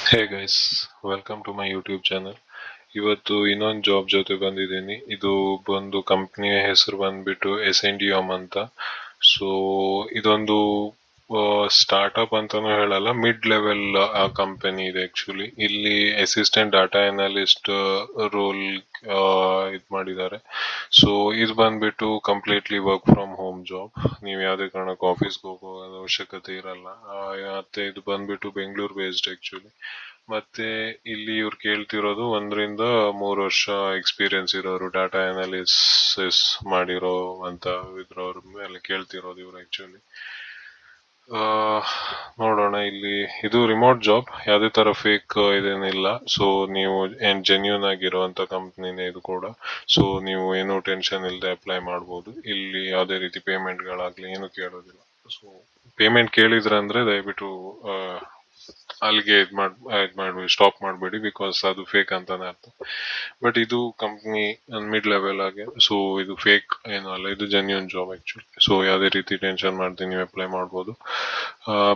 Hey guys, welcome to my YouTube channel. ಇವತ್ತು ಇನ್ನೊಂದು job ಜೊತೆ ಬಂದಿದ್ದೀನಿ. ಇದು ಬಂದು ಕಂಪ್ನಿಯ ಹೆಸರು ಬಂದ್ಬಿಟ್ಟು ಎಸ್.ಎನ್.ಡಿ.ಎಂ ಅಂತ. ಸೊ ಇದೊಂದು ಸ್ಟಾರ್ಟ್ಅಪ್ ಅಂತಾನೂ ಹೇಳಲ್ಲ, ಮಿಡ್ ಲೆವೆಲ್ ಕಂಪನಿ ಇದೆ ಆಕ್ಚುಲಿ. ಇಲ್ಲಿ ಅಸಿಸ್ಟೆಂಟ್ ಡಾಟಾ ಅನಾಲಿಸ್ಟ್ ರೋಲ್ ಇದು ಮಾಡಿದ್ದಾರೆ. ಸೊ ಇದು ಬಂದ್ಬಿಟ್ಟು completely work from home job. ನೀವು ಯಾವುದೇ ಕಾರಣಕ್ಕೂ ಆಫೀಸ್ಗೆ ಹೋಗೋ ಅವಶ್ಯಕತೆ ಇರಲ್ಲ. ಮತ್ತೆ ಇದು ಬಂದ್ಬಿಟ್ಟು ಬೆಂಗಳೂರು ಬೇಸ್ಡ್ ಆಕ್ಚುಲಿ. ಮತ್ತೆ ಇಲ್ಲಿ ಇವ್ರು ಕೇಳ್ತಿರೋದು 1 ರಿಂದ 3 ವರ್ಷ ಎಕ್ಸ್ಪೀರಿಯನ್ಸ್ ಇರೋರು, ಡಾಟಾ ಅನಾಲಿಸಿಸ್ ಮಾಡಿರೋ ಅಂತ ಇದ್ರವ್ರ ಮೇಲೆ ಕೇಳ್ತಿರೋದು ಇವ್ರು ಆಕ್ಚುಲಿ. ನೋಡೋಣ. ಇಲ್ಲಿ ಇದು ರಿಮೋಟ್ ಜಾಬ್, ಯಾವುದೇ ತರ ಫೇಕ್ ಇದೇನಿಲ್ಲ. ಸೊ ನೀವು ಏನ್ ಜೆನ್ಯೂನ್ ಆಗಿರುವಂತ ಕಂಪ್ನಿನೇ ಇದು ಕೂಡ. ಸೊ ನೀವು ಏನು ಟೆನ್ಷನ್ ಇಲ್ಲದೆ ಅಪ್ಲೈ ಮಾಡ್ಬೋದು. ಇಲ್ಲಿ ಯಾವುದೇ ರೀತಿ ಪೇಮೆಂಟ್ಗಳಾಗ್ಲಿ ಏನು ಕೇಳೋದಿಲ್ಲ. ಸೊ ಪೇಮೆಂಟ್ ಕೇಳಿದ್ರಂದ್ರೆ ದಯವಿಟ್ಟು ಅಲ್ಲಿಗೆ ಇದ್ ಮಾಡಿ ಸ್ಟಾಪ್ ಮಾಡಬೇಡಿ, ಬಿಕಾಸ್ ಅದು ಫೇಕ್ ಅಂತಾನೆ ಅರ್ಥ. ಬಟ್ ಇದು ಕಂಪ್ನಿ ಮಿಡ್ ಲೆವೆಲ್ ಆಗಿ, ಸೊ ಇದು ಫೇಕ್ ಏನೂ ಅಲ್ಲ, ಇದು ಜೆನ್ಯೂನ್ ಜಾಬ್ ಆಕ್ಚುಲಿ. ಸೊ ಯಾವುದೇ ರೀತಿ ಟೆನ್ಷನ್ ಮಾಡ್ತೀನಿ, ನೀವು ಅಪ್ಲೈ ಮಾಡ್ಬೋದು.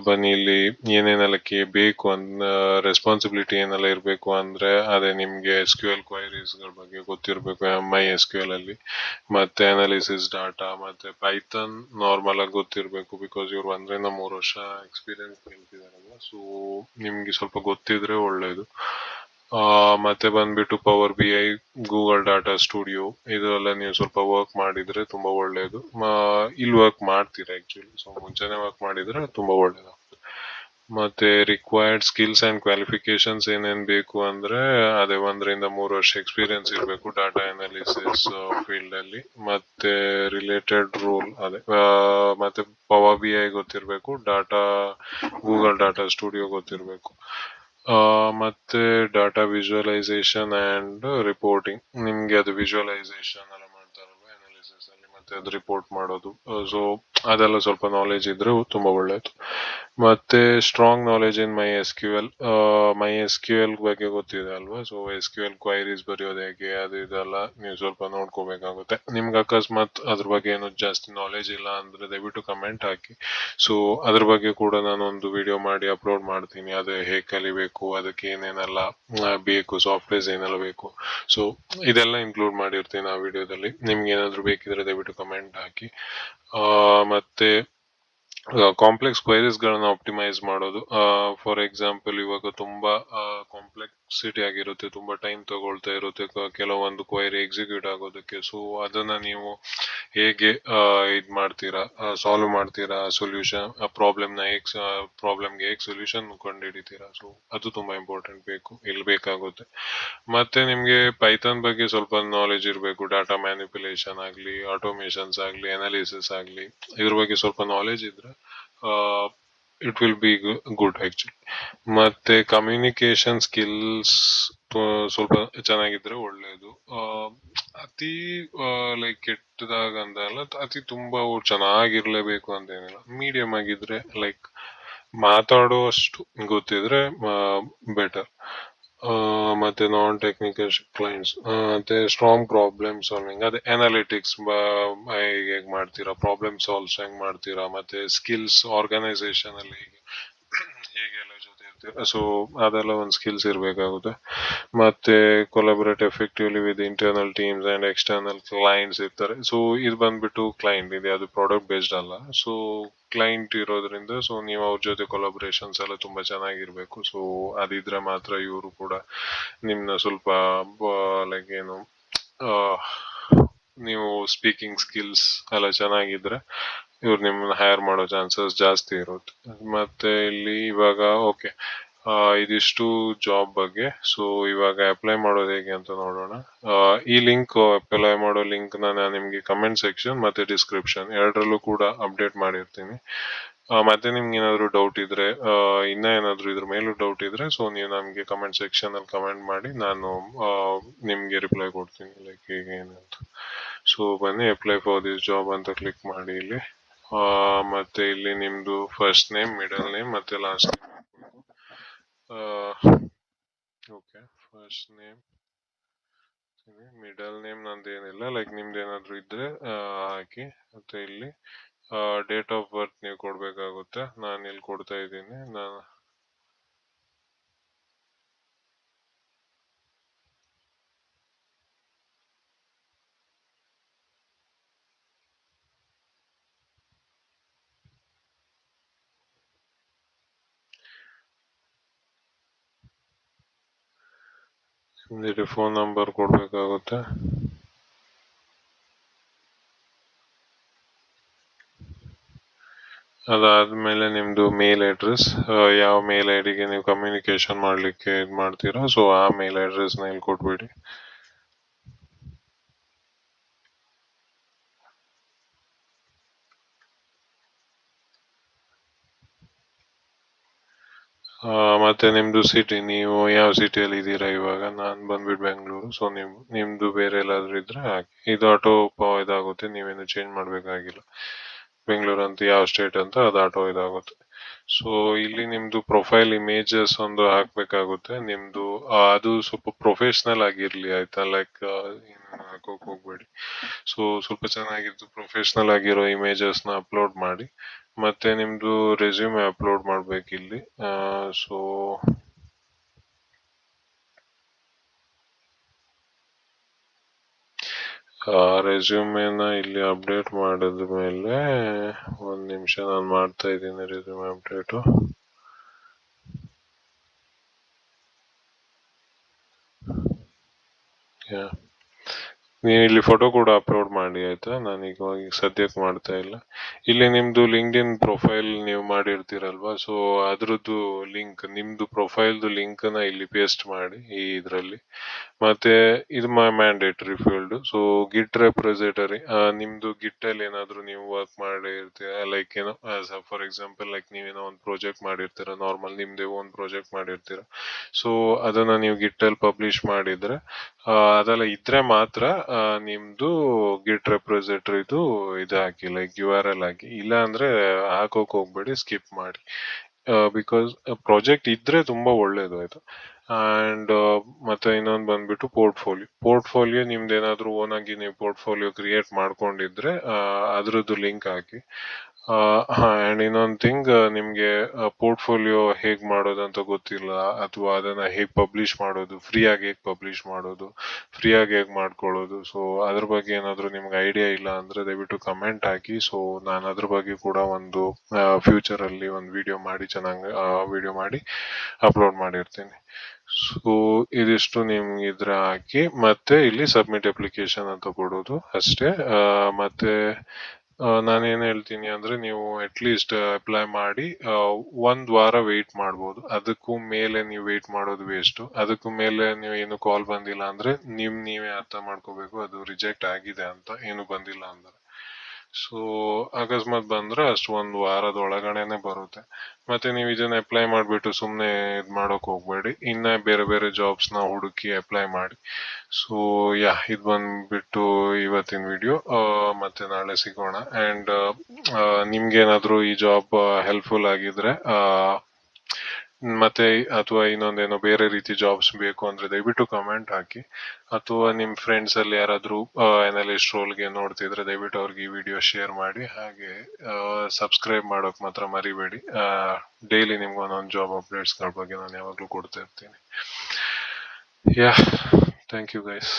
ಬನ್ನಿ, ಇಲ್ಲಿ ಏನೇನೆಲ್ಲ ಬೇಕು ಅಂದ ರೆಸ್ಪಾನ್ಸಿಬಿಲಿಟಿ ಏನೆಲ್ಲ ಇರಬೇಕು ಅಂದ್ರೆ, ಅದೇ ನಿಮ್ಗೆ SQL ಕ್ವೈರೀಸ್ ಗಳ ಬಗ್ಗೆ ಗೊತ್ತಿರಬೇಕು, MySQL ಅಲ್ಲಿ. ಮತ್ತೆ ಅನಾಲಿಸಿಸ್ ಡಾಟಾ, ಮತ್ತೆ ಪೈಥಾನ್ ನಾರ್ಮಲ್ ಆಗಿ ಗೊತ್ತಿರಬೇಕು, ಬಿಕಾಸ್ ಇವ್ರು 1 ರಿಂದ 3 ವರ್ಷ ಎಕ್ಸ್ಪೀರಿಯನ್ಸ್ ಕೇಳ್ತಿದಾರಲ್ಲ. ಸೊ ನಿಮ್ಗೆ ಸ್ವಲ್ಪ ಗೊತ್ತಿದ್ರೆ ಒಳ್ಳೇದು. ಮತ್ತೆ ಬಂದ್ಬಿಟ್ಟು power BI, Google data studio, ಇದೆಲ್ಲ ನೀವು ಸ್ವಲ್ಪ ವರ್ಕ್ ಮಾಡಿದ್ರೆ ತುಂಬಾ ಒಳ್ಳೇದು. ಇಲ್ಲಿ ವರ್ಕ್ ಮಾಡ್ತೀರಾ ಆಕ್ಚುಲಿ, ಸೊ ಮುಂಚೆನೆ ವರ್ಕ್ ಮಾಡಿದ್ರೆ ತುಂಬಾ ಒಳ್ಳೇದು. ಮತ್ತೆ ರಿಕ್ವೈರ್ಡ್ ಸ್ಕಿಲ್ಸ್ ಅಂಡ್ ಕ್ವಾಲಿಫಿಕೇಶನ್ಸ್ ಏನೇನ್ ಬೇಕು ಅಂದ್ರೆ, ಅದೇ 1 ರಿಂದ 3 ವರ್ಷ ಎಕ್ಸ್ಪೀರಿಯನ್ಸ್ ಇರಬೇಕು ಡಾಟಾ ಅನಾಲಿಸಿಸ್ ಫೀಲ್ಡ್ ಅಲ್ಲಿ. ಮತ್ತೆ ರಿಲೇಟೆಡ್ ರೋಲ್ ಅದೇ ಮತ್ತೆ ಪವರ್ BI ಗೊತ್ತಿರಬೇಕು, ಗೂಗಲ್ ಡಾಟಾ ಸ್ಟುಡಿಯೋ ಗೊತ್ತಿರಬೇಕು. ಮತ್ತೆ ಡಾಟಾ ವಿಜುವಲೈಸೇಷನ್ ಅಂಡ್ ರಿಪೋರ್ಟಿಂಗ್, ನಿಮ್ಗೆ ಅದು ವಿಜುವಲೈಸೇಷನ್ ಎಲ್ಲ ಮಾಡ್ತಾರಲ್ವ ಅನಾಲಿಸಿಸ್ ಅಲ್ಲಿ, ಮತ್ತೆ ಅದು ರಿಪೋರ್ಟ್ ಮಾಡೋದು. ಸೊ ಅದೆಲ್ಲ ಸ್ವಲ್ಪ ನಾಲೆಜ್ ಇದ್ರೆ ತುಂಬಾ ಒಳ್ಳೇದು. ಮತ್ತೆ strong knowledge in my S Q L ಬಗ್ಗೆ ಗೊತ್ತಿದೆ ಅಲ್ವಾ. ಸೊ SQL ಕ್ವೈರೀಸ್ ಬರೆಯೋದು ಹೇಗೆ, ಅದು ಇದೆಲ್ಲ ನೀವು ಸ್ವಲ್ಪ ನೋಡ್ಕೋಬೇಕಾಗುತ್ತೆ. ನಿಮ್ಗೆ ಅಕಸ್ಮಾತ್ ಅದ್ರ ಬಗ್ಗೆ ಏನು ಜಾಸ್ತಿ ನಾಲೆಜ್ ಇಲ್ಲ ಅಂದ್ರೆ ದಯವಿಟ್ಟು ಕಮೆಂಟ್ ಹಾಕಿ. ಸೊ ಅದ್ರ ಬಗ್ಗೆ ಕೂಡ ನಾನು ಒಂದು ವಿಡಿಯೋ ಮಾಡಿ ಅಪ್ಲೋಡ್ ಮಾಡ್ತೀನಿ, ಅದು ಹೇಗೆ ಕಲಿಬೇಕು, ಅದಕ್ಕೆ ಏನೇನೆಲ್ಲ ಬೇಕು, ಸಾಫ್ಟ್ವೇರ್ಸ್ ಏನೆಲ್ಲ ಬೇಕು. ಸೊ ಇದೆಲ್ಲ ಇನ್ಕ್ಲೂಡ್ ಮಾಡಿರ್ತೀನಿ ಆ ವಿಡಿಯೋದಲ್ಲಿ. ನಿಮ್ಗೆ ಏನಾದ್ರು ಬೇಕಿದ್ರೆ ದಯವಿಟ್ಟು ಕಮೆಂಟ್ ಹಾಕಿ. ಮತ್ತೆ ಕಾಂಪ್ಲೆಕ್ಸ್ ಕ್ವೈರೀಸ್ ಗಳನ್ನ ಆಪ್ಟಿಮೈಸ್ ಮಾಡೋದು. ಫಾರ್ ಎಕ್ಸಾಂಪಲ್, ಇವಾಗ ತುಂಬಾ ಕಾಂಪ್ಲೆಕ್ಸಿಟಿ ಆಗಿರುತ್ತೆ, ತುಂಬಾ ಟೈಮ್ ತಗೊಳ್ತಾ ಇರುತ್ತೆ ಕೆಲವೊಂದು ಕ್ವೈರಿ ಎಕ್ಸಿಕ್ಯೂಟ್ ಆಗೋದಕ್ಕೆ. ಸೊ ಅದನ್ನ ನೀವು ಹೇಗೆ ಇದ್ ಮಾಡ್ತೀರಾ, ಸಾಲ್ವ್ ಮಾಡ್ತೀರಾ, ಸೊಲ್ಯೂಷನ್ ಪ್ರಾಬ್ಲಮ್ಗೆ ಹೇಗೆ ಸೊಲ್ಯೂಷನ್ ಕಂಡುಹಿಡಿತೀರಾ. ಸೊ ಅದು ತುಂಬಾ ಇಂಪಾರ್ಟೆಂಟ್ ಇಲ್ಲಿ ಬೇಕಾಗುತ್ತೆ. ಮತ್ತೆ ನಿಮ್ಗೆ ಪೈಥಾನ್ ಬಗ್ಗೆ ಸ್ವಲ್ಪ ನಾಲೆಜ್ ಇರಬೇಕು. ಡಾಟಾ ಮ್ಯಾನಿಪ್ಯುಲೇಷನ್ ಆಗ್ಲಿ, ಆಟೋಮೇಷನ್ಸ್ ಆಗ್ಲಿ, ಅನಾಲಿಸಿಸ್ ಆಗ್ಲಿ, ಇದ್ರ ಬಗ್ಗೆ ಸ್ವಲ್ಪ ನಾಲೆಜ್ ಇದ್ರೆ it will be good actually. ಮತ್ತೆ ಕಮ್ಯುನಿಕೇಶನ್ ಸ್ಕಿಲ್ಸ್ ಸ್ವಲ್ಪ ಚೆನ್ನಾಗಿದ್ರೆ ಒಳ್ಳೇದು. ಅತಿ ಲೈಕ್ ಕೆಟ್ಟದಾಗ ಅಂತ ಅಲ್ಲ, ಅತಿ ತುಂಬಾ ಚೆನ್ನಾಗಿರ್ಲೇಬೇಕು ಅಂತ ಏನಿಲ್ಲ, ಮೀಡಿಯಂ ಆಗಿದ್ರೆ ಲೈಕ್ ಮಾತಾಡುವಷ್ಟು ಗೊತ್ತಿದ್ರೆ ಬೆಟರ್. ಮತ್ತೆ ನಾನ್ ಟೆಕ್ನಿಕಲ್ ಕ್ಲೈಂಟ್ಸ್, ಮತ್ತೆ ಸ್ಟ್ರಾಂಗ್ ಪ್ರಾಬ್ಲಮ್ ಸಾಲ್ವಿಂಗ್, ಅದೇ ಅನಾಲಿಟಿಕ್ಸ್ ಹೇಗೆ ಮಾಡ್ತೀರಾ, ಪ್ರಾಬ್ಲಮ್ ಸಾಲ್ವ್ಸ್ ಹೆಂಗ್ ಮಾಡ್ತೀರಾ, ಮತ್ತೆ ಸ್ಕಿಲ್ಸ್ ಆರ್ಗನೈಸೇಷನ್ ಅಲ್ಲಿ ಹೇಗೆ ಎಲ್ಲ ಜೊತೆ ಇರ್ತೀರಾ. ಸೊ ಅದೆಲ್ಲ ಒಂದು ಸ್ಕಿಲ್ಸ್ ಇರಬೇಕಾಗುತ್ತೆ. ಮತ್ತೆ collaborate effectively with internal teams and external clients ಇರ್ತಾರೆ. ಸೊ ಇದು ಬಂದ್ಬಿಟ್ಟು ಕ್ಲೈಂಟ್ ಇದೆ, ಅದು ಪ್ರಾಡಕ್ಟ್ ಬೇಸ್ಡ್ ಅಲ್ಲ. ಸೊ ಕ್ಲೈಂಟ್ ಇರೋದ್ರಿಂದ ಸೊ ನೀವು ಅವ್ರ ಜೊತೆ ಕೊಲಾಬರೇಷನ್ಸ್ ಎಲ್ಲ ತುಂಬಾ ಚೆನ್ನಾಗಿರ್ಬೇಕು. ಸೊ ಅದಿದ್ರೆ ಮಾತ್ರ ಇವರು ಕೂಡ ನಿಮ್ನ ಸ್ವಲ್ಪ ಲೈಕ್ ಏನು ನೀವು ಸ್ಪೀಕಿಂಗ್ ಸ್ಕಿಲ್ಸ್ ಎಲ್ಲ ಚೆನ್ನಾಗಿದ್ರೆ ಇವ್ರು ನಿಮ್ಮನ್ನ ಹೈರ್ ಮಾಡೋ ಚಾನ್ಸಸ್ ಜಾಸ್ತಿ ಇರುತ್ತೆ. ಮತ್ತೆ ಇಲ್ಲಿ ಇವಾಗ ಓಕೆ, ಇದಿಷ್ಟು ಜಾಬ್ ಬಗ್ಗೆ. ಸೊ ಇವಾಗ ಅಪ್ಲೈ ಮಾಡೋದು ಹೇಗೆ ಅಂತ ನೋಡೋಣ. ಈ ಅಪ್ಲೈ ಮಾಡೋ ಲಿಂಕ್ ನಾನು ನಿಮ್ಗೆ ಕಮೆಂಟ್ ಸೆಕ್ಷನ್ ಮತ್ತೆ ಡಿಸ್ಕ್ರಿಪ್ಷನ್ ಎರಡರಲ್ಲೂ ಕೂಡ ಅಪ್ಡೇಟ್ ಮಾಡಿರ್ತೀನಿ. ಮತ್ತೆ ನಿಮ್ಗೆ ಏನಾದ್ರು ಡೌಟ್ ಇದ್ರೆ, ಇನ್ನ ಏನಾದ್ರು ಇದ್ರ ಮೇಲೂ ಡೌಟ್ ಇದ್ರೆ, ಸೊ ನೀವು ನಮ್ಗೆ ಕಮೆಂಟ್ ಸೆಕ್ಷನ್ ಅಲ್ಲಿ ಕಮೆಂಟ್ ಮಾಡಿ, ನಾನು ನಿಮ್ಗೆ ರಿಪ್ಲೈ ಕೊಡ್ತೀನಿ, ಲೈಕ್ ಹೇಗೆ ಏನಂತ. ಸೊ ಬನ್ನಿ, ಅಪ್ಲೈ ಫಾರ್ ದಿಸ್ ಜಾಬ್ ಅಂತ ಕ್ಲಿಕ್ ಮಾಡಿ ಇಲ್ಲಿ. ಮತ್ತೆ ಇಲ್ಲಿ ನಿಮ್ದು ಫಸ್ಟ್ ನೇಮ್, ಮಿಡಲ್ ನೇಮ್ ಮತ್ತೆ last name. Okay, first name, middle name ನಂದೇನಿಲ್ಲ, ಲೈಕ್ ನಿಮ್ದು ಏನಾದ್ರು ಇದ್ರೆ ಹಾಕಿ. ಮತ್ತೆ ಇಲ್ಲಿ ಡೇಟ್ ಆಫ್ ಬರ್ತ್ ನೀವು ಕೊಡ್ಬೇಕಾಗುತ್ತೆ. ನಾನು ಇಲ್ಲಿ ಕೊಡ್ತಾ ಇದ್ದೀನಿ. ನಿಮ್ದು ಫೋನ್ ನಂಬರ್ ಕೊಡಬೇಕಾಗುತ್ತೆ. ಅದಾದ್ಮೇಲೆ ನಿಮ್ದು ಮೇಲ್ ಅಡ್ರೆಸ್, ಯಾವ ಮೇಲ್ ಐ ಡಿಗೆ ನೀವು ಕಮ್ಯುನಿಕೇಶನ್ ಮಾಡ್ಲಿಕ್ಕೆ ಇದು ಮಾಡ್ತೀರಾ, ಸೊ ಆ ಮೇಲ್ ಅಡ್ರೆಸ್ನ ಇಲ್ಲಿ ಕೊಟ್ಬಿಡಿ. ಮತ್ತೆ ನಿಮ್ದು ಸಿಟಿ, ನೀವು ಯಾವ ಸಿಟಿಯಲ್ಲಿ ಇದ್ದೀರಾ ಇವಾಗ. ನಾನು ಬಂದ್ಬಿಟ್ಟು ಬೆಂಗಳೂರು. ಸೊ ನಿಮ್ದು ಬೇರೆ ಎಲ್ಲಾದ್ರೂ ಇದ್ರೆ ಹಾಕಿ. ಇದು ಆಟೋ ಇದಾಗುತ್ತೆ, ನೀವೇನು ಚೇಂಜ್ ಮಾಡ್ಬೇಕಾಗಿಲ್ಲ. ಬೆಂಗಳೂರು ಅಂತ ಯಾವ ಸ್ಟೇಟ್ ಅಂತ ಅದು ಆಟೋ ಇದಾಗುತ್ತೆ. ಸೊ ಇಲ್ಲಿ ನಿಮ್ದು ಪ್ರೊಫೈಲ್ ಇಮೇಜಸ್ ಒಂದು ಹಾಕ್ಬೇಕಾಗುತ್ತೆ ನಿಮ್ದು. ಅದು ಸ್ವಲ್ಪ ಪ್ರೊಫೆಷನಲ್ ಆಗಿರ್ಲಿ, ಆಯ್ತಾ. ಲೈಕ್ ಹಾಕೋಕ್ ಹೋಗ್ಬೇಡಿ. ಸೊ ಸ್ವಲ್ಪ ಚೆನ್ನಾಗಿದ್ದು ಪ್ರೊಫೆಷನಲ್ ಆಗಿರೋ ಇಮೇಜಸ್ ನ ಅಪ್ಲೋಡ್ ಮಾಡಿ. ಮತ್ತೆ ನಿಮ್ದು ರೆಸ್ಯೂಮೆ ಅಪ್ಲೋಡ್ ಮಾಡ್ಬೇಕಿಲ್ಲಿ. ಸೊ ರೆಸ್ಯೂಮೆನ ಇಲ್ಲಿ ಅಪ್ಡೇಟ್ ಮಾಡಿದ್ಮೇಲೆ, ಒಂದ್ ನಿಮಿಷ ನಾನು ಮಾಡ್ತಾ ಇದ್ದೀನಿ ರೆಸ್ಯೂಮೆ ಅಪ್ಡೇಟು. ನೀವು ಇಲ್ಲಿ ಫೋಟೋ ಕೂಡ ಅಪ್ಲೋಡ್ ಮಾಡಿ, ಆಯ್ತಾ. ನಾನೀಗ ಸದ್ಯಕ್ಕೆ ಮಾಡ್ತಾ ಇಲ್ಲ. ಇಲ್ಲಿ ನಿಮ್ದು ಲಿಂಕ್ಡ್ ಇನ್ ಪ್ರೊಫೈಲ್ ನೀವು ಮಾಡಿರ್ತೀರಲ್ವಾ, ಸೊ ಅದ್ರದ್ದು ಲಿಂಕ್, ನಿಮ್ದು ಪ್ರೊಫೈಲ್ದು ಲಿಂಕ್ ನ ಇಲ್ಲಿ ಪೇಸ್ಟ್ ಮಾಡಿ ಈ ಇದ್ರಲ್ಲಿ. ಮತ್ತೆ ಇದು ಮ್ಯಾಂಡೇಟರಿ ಫೀಲ್ಡ್. ಸೊ ಗಿಟ್ ರೆಪ್ರೊಸಿಟರಿ, ನಿಮ್ದು ಗಿಟ್ ಅಲ್ಲಿ ಏನಾದ್ರು ನೀವು ವರ್ಕ್ ಮಾಡಿರ್ತೀರ, ಲೈಕ್ ಏನೋ ಫಾರ್ ಎಕ್ಸಾಂಪಲ್ ಲೈಕ್ ನೀವೇನೋ ಒಂದು ಪ್ರಾಜೆಕ್ಟ್ ಮಾಡಿರ್ತೀರ, ನಾರ್ಮಲ್ ನಿಮ್ದೇ ಒಂದು ಪ್ರಾಜೆಕ್ಟ್ ಮಾಡಿರ್ತೀರ. ಸೊ ಅದನ್ನ ನೀವು ಗಿಟ್ ಅಲ್ಲಿ ಪಬ್ಲಿಷ್ ಮಾಡಿದ್ರೆ, ಅದೆಲ್ಲ ಇದ್ರೆ ಮಾತ್ರ ನಿಮ್ದು ಗಿಟ್ ರೆಪ್ರೊಸಿಟರಿದು ಇದು ಹಾಕಿ, ಲೈಕ್ URL ಹಾಕಿ. ಇಲ್ಲ ಅಂದ್ರೆ ಹಾಕೋಕ್ ಹೋಗ್ಬೇಡಿ, ಸ್ಕಿಪ್ ಮಾಡಿ. ಬಿಕಾಸ್ ಪ್ರಾಜೆಕ್ಟ್ ಇದ್ರೆ ತುಂಬಾ ಒಳ್ಳೇದು, ಆಯ್ತು. ಅಂಡ್ ಮತ್ತೆ ಇನ್ನೊಂದು ಬಂದ್ಬಿಟ್ಟು ಪೋರ್ಟ್ಫೋಲಿಯೋ ನಿಮ್ದು ಏನಾದ್ರು ಓನ್ ಆಗಿ ನೀವು ಪೋರ್ಟ್ಫೋಲಿಯೋ ಕ್ರಿಯೇಟ್ ಮಾಡ್ಕೊಂಡಿದ್ರೆ ಅದ್ರದ್ದು ಲಿಂಕ್ ಹಾಕಿ. ಅಂಡ್ ಇನ್ನೊಂದು ಥಿಂಗ್, ನಿಮ್ಗೆ ಪೋರ್ಟ್ಫೋಲಿಯೋ ಹೇಗ್ ಮಾಡೋದಂತ ಗೊತ್ತಿಲ್ಲ, ಅಥವಾ ಅದನ್ನ ಹೇಗ್ ಪಬ್ಲಿಷ್ ಮಾಡೋದು, ಫ್ರೀಯಾಗಿ ಹೇಗ್ ಪಬ್ಲಿಷ್ ಮಾಡೋದು, ಫ್ರೀಯಾಗಿ ಹೇಗ್ ಮಾಡ್ಕೊಳ್ಳೋದು, ಸೊ ಅದ್ರ ಬಗ್ಗೆ ಏನಾದ್ರು ನಿಮ್ಗೆ ಐಡಿಯಾ ಇಲ್ಲ ಅಂದ್ರೆ ದಯವಿಟ್ಟು ಕಮೆಂಟ್ ಹಾಕಿ. ಸೊ ನಾನು ಅದ್ರ ಬಗ್ಗೆ ಕೂಡ ಒಂದು ಫ್ಯೂಚರ್ ಅಲ್ಲಿ ಒಂದು ವಿಡಿಯೋ ಮಾಡಿ ಚೆನ್ನಾಗಿ ವಿಡಿಯೋ ಮಾಡಿ ಅಪ್ಲೋಡ್ ಮಾಡಿರ್ತೀನಿ. ಸೊ ಇದಿಷ್ಟು ನಿಮ್ಗೆ ಇದ್ರ ಹಾಕಿ ಮತ್ತೆ ಇಲ್ಲಿ ಸಬ್ಮಿಟ್ ಅಪ್ಲಿಕೇಶನ್ ಅಂತ ಕೊಡೋದು ಅಷ್ಟೇ. ಮತ್ತೆ ನಾನೇನ್ ಹೇಳ್ತೀನಿ ಅಂದ್ರೆ, ನೀವು ಅಟ್ಲೀಸ್ಟ್ ಅಪ್ಲೈ ಮಾಡಿ ಒಂದ್ ವಾರ ವೆಯ್ಟ್ ಮಾಡ್ಬೋದು. ಅದಕ್ಕೂ ಮೇಲೆ ನೀವು ವೆಯ್ಟ್ ಮಾಡೋದು ವೇಸ್ಟ್. ಅದಕ್ಕೂ ಮೇಲೆ ನೀವು ಏನು ಕಾಲ್ ಬಂದಿಲ್ಲ ಅಂದ್ರೆ ನೀವೇ ಅರ್ಥ ಮಾಡ್ಕೋಬೇಕು ಅದು ರಿಜೆಕ್ಟ್ ಆಗಿದೆ ಅಂತ, ಏನು ಬಂದಿಲ್ಲ ಅಂದ್ರೆ. ಸೊ ಅಕಸ್ಮಾತ್ ಬಂದ್ರೆ ಅಷ್ಟು ಒಂದು ವಾರದ ಒಳಗಡೆನೆ ಬರುತ್ತೆ. ಮತ್ತೆ ನೀವು ಇದನ್ನ ಅಪ್ಲೈ ಮಾಡ್ಬಿಟ್ಟು ಸುಮ್ನೆ ಇದ್ ಮಾಡಕ್ ಹೋಗ್ಬೇಡಿ, ಇನ್ನ ಬೇರೆ ಬೇರೆ ಜಾಬ್ಸ್ ನ ಹುಡುಕಿ ಅಪ್ಲೈ ಮಾಡಿ. ಸೊ ಇದು ಬಂದ್ಬಿಟ್ಟು ಇವತ್ತಿನ ವಿಡಿಯೋ. ಮತ್ತೆ ನಾಳೆ ಸಿಗೋಣ. ಅಂಡ್ ನಿಮ್ಗೆ ಏನಾದ್ರು ಈ ಜಾಬ್ ಹೆಲ್ಪ್ಫುಲ್ ಆಗಿದ್ರೆ, ಮತ್ತೆ ಅಥವಾ ಇನ್ನೊಂದೇನೋ ಬೇರೆ ರೀತಿ ಜಾಬ್ಸ್ ಬೇಕು ಅಂದ್ರೆ ದಯವಿಟ್ಟು ಕಮೆಂಟ್ ಹಾಕಿ. ಅಥವಾ ನಿಮ್ ಫ್ರೆಂಡ್ಸ್ ಅಲ್ಲಿ ಯಾರಾದ್ರೂ ಅನಲಿಸ್ಟ್ ರೋಲ್ಗೆ ನೋಡ್ತಿದ್ರೆ ದಯವಿಟ್ಟು ಅವ್ರಿಗೆ ಈ ವಿಡಿಯೋ ಶೇರ್ ಮಾಡಿ. ಹಾಗೆ ಸಬ್ಸ್ಕ್ರೈಬ್ ಮಾಡೋಕ್ ಮಾತ್ರ ಮರಿಬೇಡಿ. ಡೈಲಿ ನಿಮ್ಗೆ ಒಂದೊಂದು ಜಾಬ್ ಅಪ್ಡೇಟ್ಸ್ ಗಳ ಬಗ್ಗೆ ನಾನು ಯಾವಾಗ್ಲೂ ಕೊಡ್ತಾ ಇರ್ತೀನಿ. Thank you guys.